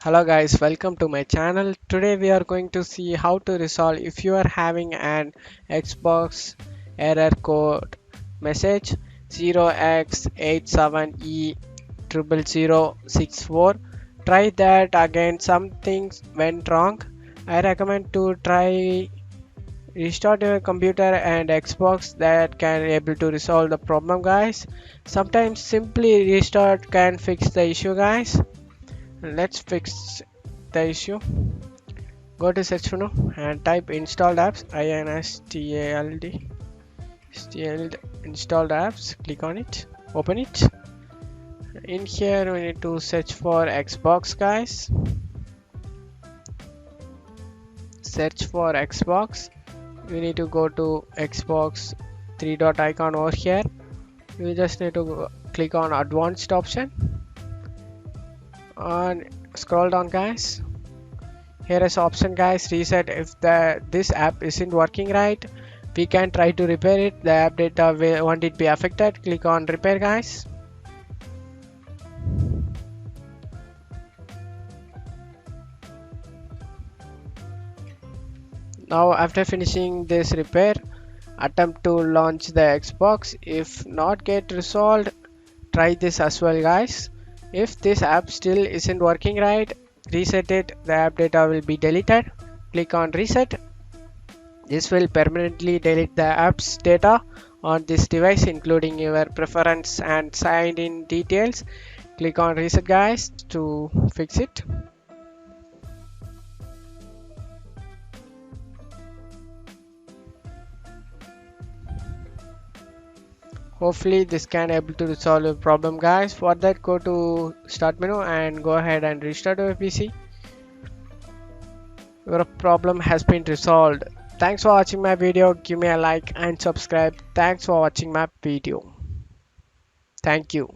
Hello guys, welcome to my channel. Today we are going to see how to resolve if you are having an Xbox error code message 0x87e00064. Try that again, something went wrong. I recommend to try restart your computer and Xbox that can able to resolve the problem guys. Sometimes simply restart can fix the issue guys. Let's fix the issue. Go to search menu and type installed apps installed installed apps. Click on it, open it. In here we need to search for Xbox guys. Search for Xbox. You need to go to Xbox three dot icon over here. You just need to click on advanced option and scroll down guys. Here is option guys, reset. If this app isn't working right, we can try to repair it. The app data won't it be affected. Click on repair guys. Now after finishing this repair, attempt to launch the Xbox. If not get resolved, try this as well guys. If this app still isn't working right, reset it. The app data will be deleted. Click on reset. This will permanently delete the app's data on this device, including your preference and signed in details. Click on reset guys to fix it. Hopefully this can able to resolve your problem guys. For that, go to start menu and go ahead and restart your PC. Your problem has been resolved. Thanks for watching my video. Give me a like and subscribe. Thanks for watching my video. Thank you.